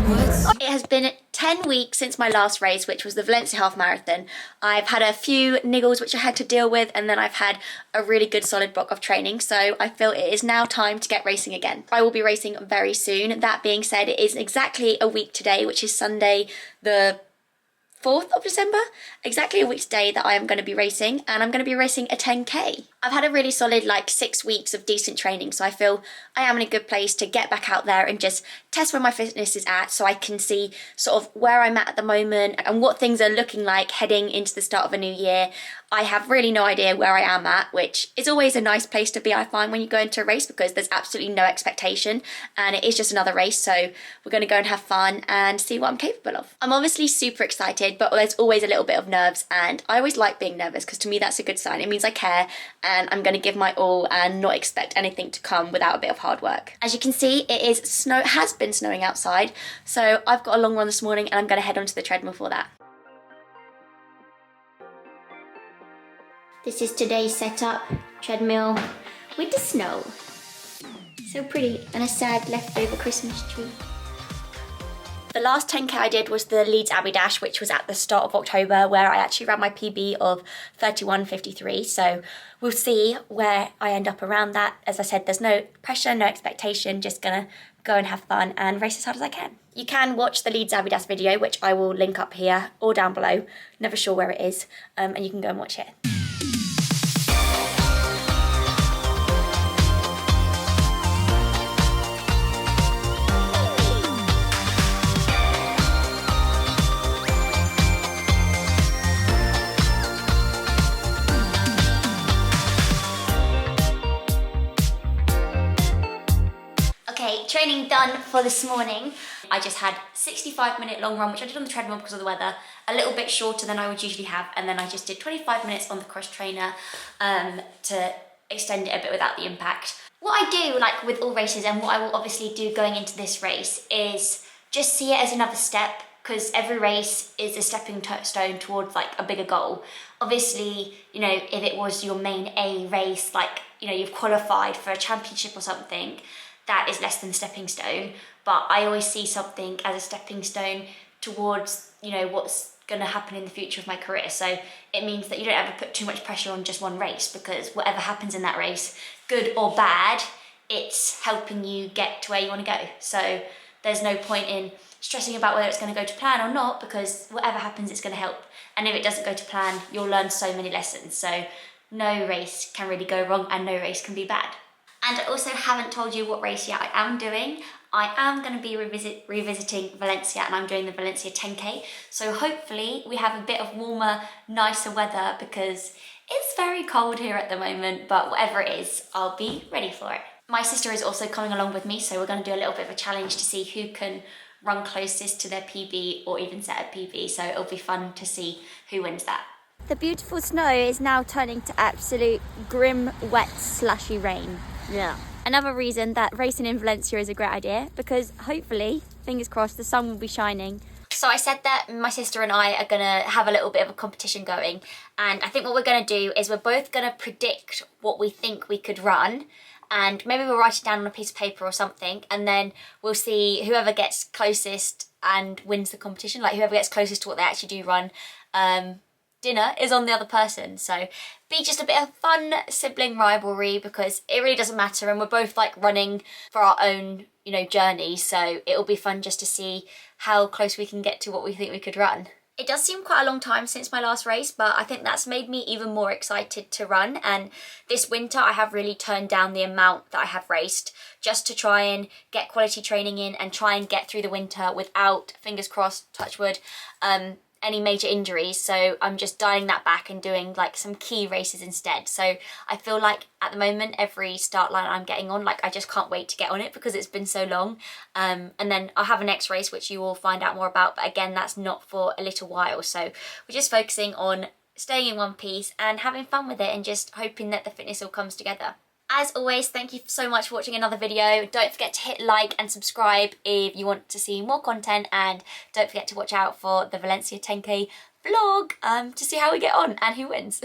It has been 10 weeks since my last race, which was the Valencia Half Marathon. I've had a few niggles which I had to deal with, and then I've had a really good solid block of training, so I feel it is now time to get racing again. I will be racing very soon. That being said, it is exactly a week today, which is Sunday the 4th of December, exactly a week today that I am going to be racing, and I'm going to be racing a 10k. I've had a really solid 6 weeks of decent training, so I feel I am in a good place to get back out there and just test where my fitness is at, so I can see sort of where I'm at the moment and what things are looking like heading into the start of a new year. I have really no idea where I am at, which is always a nice place to be, I find, when you go into a race, because there's absolutely no expectation and it is just another race, so we're going to go and have fun and see what I'm capable of. I'm obviously super excited, but there's always a little bit of nerves, and I always like being nervous because to me that's a good sign. It means I care and I'm going to give my all and not expect anything to come without a bit of hard work. As you can see, it has been snowing outside, so I've got a long run this morning and I'm going to head onto the treadmill for that. This is today's setup, treadmill with the snow. So pretty, and a sad leftover Christmas tree. The last 10k I did was the Leeds Abbey Dash, which was at the start of October, where I actually ran my PB of 31:53. So we'll see where I end up around that. As I said, there's no pressure, no expectation, just gonna go and have fun and race as hard as I can. You can watch the Leeds Abbey Dash video, which I will link up here or down below. Never sure where it is, and you can go and watch it. Okay, training done for this morning. I just had 65-minute long run, which I did on the treadmill because of the weather, a little bit shorter than I would usually have, and then I just did 25 minutes on the cross trainer to extend it a bit without the impact. What I do with all races, and what I will obviously do going into this race, is just see it as another step, because every race is a stepping stone towards a bigger goal. Obviously, if it was your main A race, you've qualified for a championship or something, that is less than a stepping stone, but I always see something as a stepping stone towards, what's going to happen in the future of my career. So it means that you don't have to put too much pressure on just one race, because whatever happens in that race, good or bad, it's helping you get to where you want to go. So there's no point in stressing about whether it's going to go to plan or not, because whatever happens, it's going to help. And if it doesn't go to plan, you'll learn so many lessons. So no race can really go wrong and no race can be bad. And I also haven't told you what race yet I am doing. I am going to be revisiting Valencia, and I'm doing the Valencia 10k. So hopefully we have a bit of warmer, nicer weather, because it's very cold here at the moment, but whatever it is, I'll be ready for it. My sister is also coming along with me, so we're going to do a little bit of a challenge to see who can run closest to their PB or even set a PB. So it'll be fun to see who wins that. The beautiful snow is now turning to absolute grim, wet, slushy rain. Yeah. Another reason that racing in Valencia is a great idea, because hopefully, fingers crossed, the sun will be shining. So I said that my sister and I are going to have a little bit of a competition going, and I think what we're going to do is we're both going to predict what we think we could run, and maybe we'll write it down on a piece of paper or something, and then we'll see whoever gets closest and wins the competition, whoever gets closest to what they actually do run. Dinner is on the other person, so be just a bit of fun sibling rivalry, because it really doesn't matter, and we're both running for our own journey, so it'll be fun just to see how close we can get to what we think we could run. It does seem quite a long time since my last race, but I think that's made me even more excited to run, and this winter I have really turned down the amount that I have raced, just to try and get quality training in and try and get through the winter without, fingers crossed, touch wood, any major injuries. So I'm just dialing that back and doing some key races instead. So I feel like at the moment every start line I'm getting on, I just can't wait to get on it, because it's been so long. And then I'll have a next race which you will find out more about, but again, that's not for a little while. So we're just focusing on staying in one piece and having fun with it, and just hoping that the fitness all comes together. As always, thank you so much for watching another video. Don't forget to hit like and subscribe if you want to see more content, and don't forget to watch out for the Valencia 10k vlog to see how we get on and who wins.